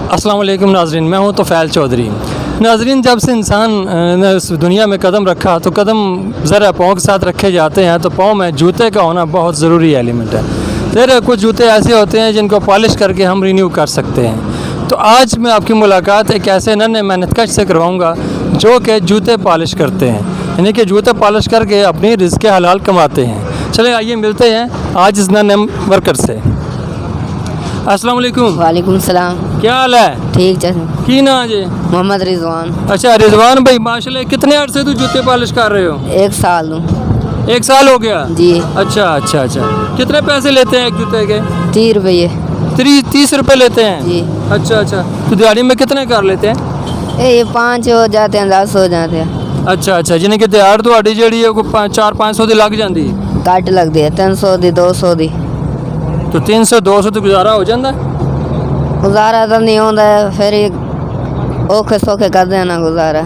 अस्सलाम वालेकुम नाज़रीन, मैं हूँ तोफ़ैल चौधरी। नाज़रीन, जब से इंसान ने इस दुनिया में कदम रखा तो कदम ज़रा पाँव के साथ रखे जाते हैं, तो पाँव में जूते का होना बहुत ज़रूरी एलिमेंट है। ज़रा कुछ जूते ऐसे होते हैं जिनको पॉलिश करके हम रिन्यू कर सकते हैं। तो आज मैं आपकी मुलाकात एक ऐसे नन्हे मेहनतकश से करवाऊँगा जो कि जूते पॉलिश करते हैं, यानी कि जूते पॉलिश करके अपनी रिज़्क़ हलाल कमाते हैं। चले आइए मिलते हैं आज इस नन्हे वर्कर से। अस्सलाम वालेकुम। वालेकुम सलाम। क्या हाल है? ठीक चल। की ना जी? मोहम्मद रिजवान। अच्छा रिजवान भाई, माशाल्लाह कितने अर्से तू जूते पॉलिश कर रहे हो? 1 साल हूँ। 1 साल हो गया जी। अच्छा अच्छा अच्छा, कितने पैसे लेते हैं एक जूते के? 30 रुपये। 30 रुपये लेते हैं जी। अच्छा अच्छा, तो दिहाड़ी में कितने कर लेते हैं? ये 5 हो जाते हैं, 10 हो जाते हैं। अच्छा अच्छा, जिन्हें कि दिहाड़ ਤੁਹਾਡੀ ਜਿਹੜੀ ਹੈ ਕੋਈ 400-500 ਦੀ ਲੱਗ ਜਾਂਦੀ ਹੈ? घट लगती है 300 दी 200 दी। तो 300-200 तो गुजारा हो जाता? गुजारा तो नहीं होता है, फिर औखे सौखे कर देना गुजारा।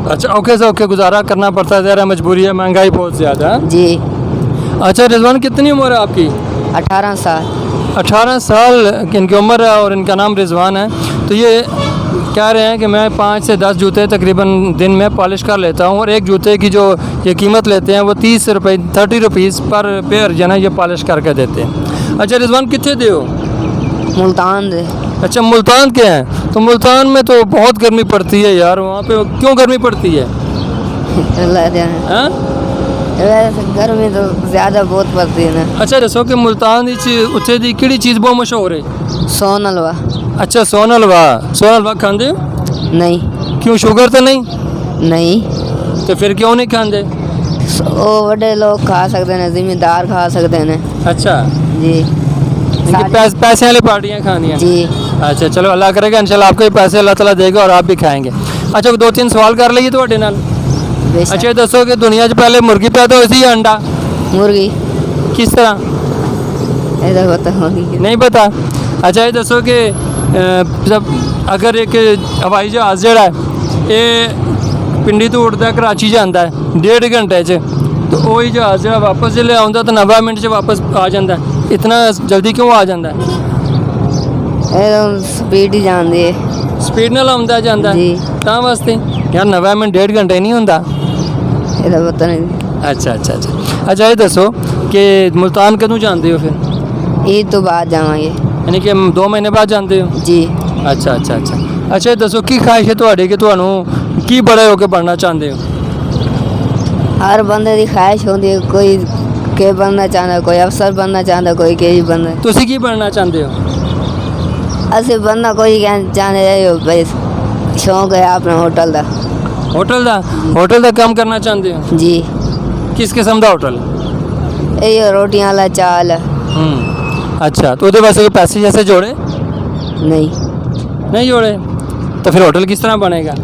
अच्छा, औखे से औखे गुजारा करना पड़ता है, ज़रा मजबूरी है, महंगाई बहुत ज़्यादा है। जी। अच्छा रिजवान, कितनी उम्र है आपकी? 18 साल। 18 साल इनकी उम्र है और इनका नाम रिजवान है। तो ये कह रहे हैं कि मैं 5 से 10 जूते तकरीबन दिन में पॉलिश कर लेता हूँ, और एक जूते की जो ये कीमत लेते हैं वो 30 रुपये 30 रुपीज़ पर पेयर जो है ये पॉलिश करके देते हैं। अच्छा रिजवान, कितने दे हो? मुल्तान दे। अच्छा मुल्तान के हैं, तो मुल्तान में तो बहुत गर्मी पड़ती है यार, वहाँ पे क्यों गर्मी पड़ती है? अल्लाह जाने। हाँ? वैसे गर्मी तो ज़्यादा बहुत पड़ती है ना। अच्छा दसो कि मुल्तान उत्थे दी किहड़ी चीज़ बहुत मशहूर है? सोन हलवा। अच्छा सोन हलवा खाते हो? नहीं। क्यों, शुगर तो नहीं? नहीं। तो फिर क्यों नहीं खाते? वो बड़े लोग खा सकते हैं, जिम्मेदार खा सकते हैं। अच्छा जी। पैसे वाली पार्टियाँ खानी हैं? जी। अच्छा चलो, अल्लाह करेगा इंशाल्लाह आपको भी पैसे अल्लाह ताला देगा और आप भी खाएंगे। अच्छा 2-3 सवाल कर लीजिए ਤੁਹਾਡੇ ਨਾਲ। अच्छा दसो कि दुनिया 'ਚ पहले मुर्गी पैदा हुई थी या अंडा? मुर्गी। किस तरह? ऐसा पता होगी नहीं पता। अच्छा ये दसो कि जब अगर एक हवाई जहाज़ ਜਿਹੜਾ ਇਹ ਪਿੰਡੀ ਤੋਂ ਉੱਡਦਾ कराची ਜਾਂਦਾ है 1.5 घंटे 'ਚ, तो वही जहाज़ ਜਿਹੜਾ वापस जिले आਉਂਦਾ तो 90 मिनट 'ਚ वापस आ जाता है, इतना जल्दी क्यों आ जाता है? स्पीड ही जानती है। स्पीड ਨਾਲ ਆਉਂਦਾ ਜਾਂਦਾ जी। ਤਾਂ ਵਾਸਤੇ यार 90 मिनट 1.5 घंटे नहीं ਹੁੰਦਾ। ऐसा पता नहीं। अच्छा अच्छा अच्छा अच्छा, ये दसो कि मुल्तान कदों ਜਾਂਦੇ हो फिर? ईद तो बाद जावांगे। यानी कि 2 महीने बाद ਜਾਂਦੇ हो? जी। अच्छा अच्छा अच्छा अच्छा, ये दसो की ख्वाहिश है ਤੁਹਾਡੀ कि ਤੁਹਾਨੂੰ ਕੀ बड़े होके बनना चाहते हो? हर बंदे की ख्वाहिश होती है, कोई के बनना चाहता, कोई अफसर बनना चाहता, कोई के ही बनना। ਤੁਸੀਂ ਕੀ ਬਣਨਾ ਚਾਹੁੰਦੇ ਹੋ? असि बनना कोई चाहते हो भाई, शौक है अपने होटल का। होटल ਦਾ ਕੰਮ ਕਰਨਾ ਚਾਹੁੰਦੇ ਹੋ? जी। किस किस्म ਦਾ ਹੋਟਲ? ये रोटियां वाला चाल। अच्छा, तो ਉਹਦੇ ਵਾਸਤੇ पैसे जैसे जोड़े? नहीं जोड़े, तो फिर होटल किस तरह बनेगा?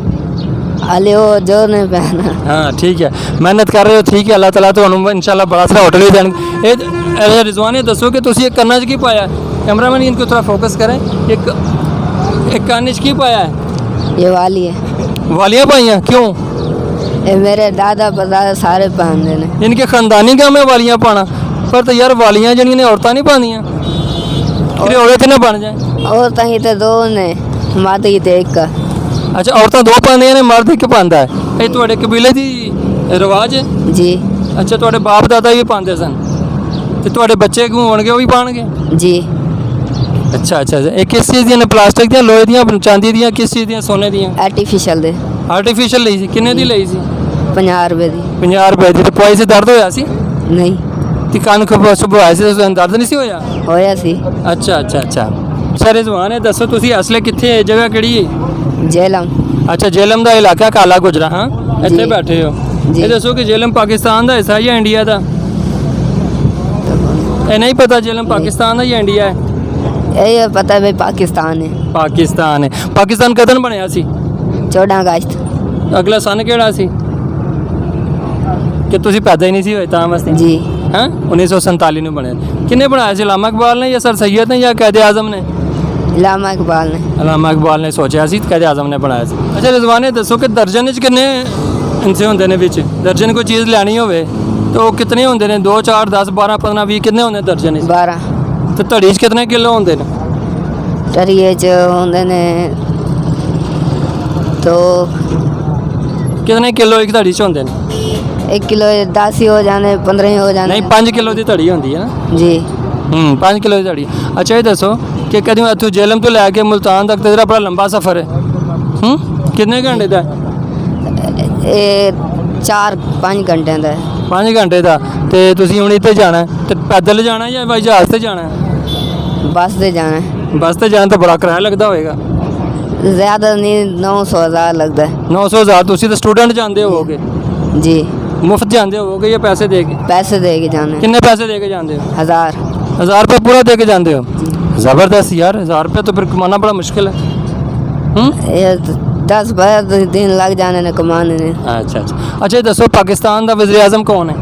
हाले वो जो नहीं पहना। हाँ ठीक है, मेहनत कर रहे हो, ठीक है, अल्लाह ताला ਤੁਹਾਨੂੰ इंशाल्लाह बड़ा सारा होटल भी देंगे। ये रिजवान ये दसो कि ਤੁਸੀਂ ਇਹ ਕੰਨਾਂ 'ਚ ਕੀ ਪਾਇਆ? कैमरामैन इनको थोड़ा फोकस करें। एक कान 'ਚ ਕੀ ਪਾਇਆ है? ये वाली है। वालियाँ पाइयाँ क्यों? ये मेरे दादा परदादा सारे पहनते हैं। इनके खानदानी काम है वालियाँ पाना, पर तो यार वालियाँ जड़ियाँ ने औरतां नहीं पानियाँ, फिर औरत ना बन जाए। और तही तो 2 ने, मर्द की तो 1 का। अच्छा औरतां 2 पाਉਂਦੀਆਂ ਨੇ, ਮਰਦ 1 ਪਾਉਂਦਾ ਹੈ। ਇਹ ਤੁਹਾਡੇ ਕਬੀਲੇ ਦੀ ਰਿਵਾਜ ਹੈ? जी। ਅੱਛਾ, ਤੁਹਾਡੇ ਬਾਪ ਦਾਦਾ ਵੀ ਪਾਉਂਦੇ ਸਨ, ਤੇ ਤੁਹਾਡੇ ਬੱਚੇ ਕਿਉਂ ਹੋਣਗੇ ਉਹ ਵੀ ਪਾਣਗੇ? जी। अच्छा अच्छा, ਇਹ ਕਿਸ ਚੀਜ਼ ਦੀਆਂ ਨੇ? ਪਲਾਸਟਿਕ ਦੀਆਂ, ਲੋਹੇ ਦੀਆਂ, ਚਾਂਦੀ ਦੀਆਂ, ਕਿਸ ਚੀਜ਼ ਦੀਆਂ? ਸੋਨੇ ਦੀਆਂ? आर्टिफिशियल दे। ਆਰਟੀਫੀਸ਼ੀਅਲ ਲਈ ਸੀ? ਕਿੰਨੇ ਦੀ ਲਈ ਸੀ? 50 रुपए दी। 50 ਰੁਪਏ ਦੀ। ਤੇ ਪਵਾਈ ਸੀ, ਦਰਦ ਹੋਇਆ ਸੀ? नहीं ਤੇ ਕੰਨ ਖੋਬਾ ਸੁਭਾਇਆ ਸੀ, ਦਰਦ ਨਹੀਂ ਸੀ ਹੋਇਆ? होया सी। ਅੱਛਾ ਅੱਛਾ ਅੱਛਾ। ਸਾਰੇ ਜ਼ਵਾਨ ਹੈ, ਦੱਸੋ ਤੁਸੀਂ ਅਸਲੇ ਕਿੱਥੇ ਹੈ, ਜਗ੍ਹਾ ਕਿਹੜੀ ਹੈ? झेलम। अच्छा जेलम ਦਾ ਇਲਾਕਾ ਕਾਲਾ ਗੁਜਰਾ। ਹਾਂ ਇੱਥੇ ਜੀ। ਬੈਠੇ ਹੋ। ਜੀ। ਇਹ ਦੱਸੋ ਕਿ जेलम ਪਾਕਿਸਤਾਨ ਦਾ ਹਿੱਸਾ ਜਾਂ ਇੰਡੀਆ ਦਾ? ਇਹ ਨਹੀਂ ਪਤਾ जेलम ਪਾਕਿਸਤਾਨ ਦਾ ਜਾਂ ਇੰਡੀਆ ਹੈ? ये पता है भाई, पाकिस्तान है। ਪਾਕਿਸਤਾਨ ਹੈ। ਪਾਕਿਸਤਾਨ ਕਦੋਂ ਬਣਿਆ ਸੀ? 14 अगस्त। ਅਗਲਾ ਸਨ ਕਿਹੜਾ ਸੀ ਕਿ ਤੁਸੀਂ ਪੈਦਾ ਹੀ ਨਹੀਂ ਸੀ ਹੋਏ ਤਾਂ ਵਾਸਤੇ? जी। ਹਾਂ 1947 ਨੂੰ ਬਣਿਆ। ਕਿੰਨੇ ਬਣਾਇਆ ਸੀ, ਅਲਾਮਾ ਇਕਬਾਲ ਨੇ ਜਾਂ ਸਰ ਸੈयद ਨੇ ਜਾਂ ਕਾਇਦ ਆਜ਼ਮ ਨੇ? लामा इकबाल ने। ਅਲਾਮਾ ਇਕਬਾਲ ਨੇ ਸੋਚਿਆ ਸੀ, ਕਾਇਦ ਆਜ਼ਮ ਨੇ ਬਣਾਇਆ ਸੀ। ਅੱਛਾ ਰਿਜ਼ਵਾਨ ਦੱਸੋ ਕਿ ਦਰਜਨ ਵਿੱਚ ਕਿੰਨੇ ਇੰਸੇ ਹੁੰਦੇ ਨੇ ਵਿੱਚ? ਦਰਜਨ ਕੋਈ ਚੀਜ਼ ਲੈਣੀ ਹੋਵੇ तो कितने होंगे ने? 2 4 10 12 15 20 कितने होंगे दर्जन? 12। तो धड़ी च कितने किलो होंगे ने? ਟਰੀਏ 'ਚ ਹੁੰਦੇ ਨੇ तो ਕਿੰਨੇ ਕਿਲੋ ਇੱਕ ਧੜੀ 'ਚ ਹੁੰਦੇ ਨੇ 1 किलो 10 ही हो जाने 15 ही हो जाने ਨਹੀਂ 5 ਕਿਲੋ ਦੀ ਧੜੀ ਹੁੰਦੀ ਹੈ ਨਾ जी 5 ਕਿਲੋ ਦੀ ਧੜੀ ਅੱਛਾ ਇਹ ਦੱਸੋ ਕਿ ਕਦੀ ਇੱਥੋਂ ਜੇਲਮ ਤੋਂ ਲੈ ਕੇ ਮੁਲਤਾਨ ਤੱਕ ਤੇਰਾ ਬੜਾ ਲੰਬਾ ਸਫ਼ਰ ਹੈ ਕਿੰਨੇ ਘੰਟੇ ਦਾ ये 4-5 घंटे का है 5 ਘੰਟੇ ਦਾ ਤੇ ਤੁਸੀਂ ਹੁਣ ਇੱਥੇ ਜਾਣਾ ਹੈ, ਤੇ ਪੈਦਲ ਜਾਣਾ ਜਾਂ ਹਵਾਈ ਜਹਾਜ਼ ਤੇ ਜਾਣਾ ਹੈ बस से जाना है ਬੱਸ ਤੇ ਜਾਣ ਤਾਂ ਬੜਾ ਕਿਰਾਇਆ ਲੱਗਦਾ ਹੋਵੇਗਾ ज़्यादा नहीं 900,000 लगता है 900,000 ਤੁਸੀਂ ਤਾਂ ਸਟੂਡੈਂਟ ਜਾਂਦੇ ਹੋਵੋਗੇ जी ਮੁਫਤ ਜਾਂਦੇ ਹੋਵੋਗੇ ਜਾਂ ਪੈਸੇ ਦੇ ਕੇ पैसे दे के जाना है ਕਿੰਨੇ ਪੈਸੇ ਦੇ ਕੇ ਜਾਂਦੇ ਹੋ 1000 1000 रुपये पूरा दे के जाते हो ज़बरदस्त यार 1000 रुपये तो फिर कमाना बड़ा मुश्किल है ये 10-12 दिन लग जाने ने कमाने ने अच्छा अच्छा ये दसो पाकिस्तान का वज़ीर आज़म कौन है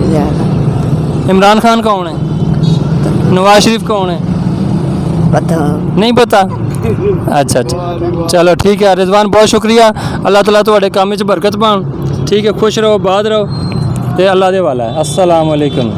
ज़्यादा इमरान खान कौन है नवाज शरीफ कौन है पता नहीं पता अच्छा चलो ठीक है रिजवान बहुत शुक्रिया अल्लाह ताला तुहाडे काम में बरकत पान ठीक है खुश रहो आबाद रहो ते अल्लाह दे वाला है अस्सलाम वालेकुम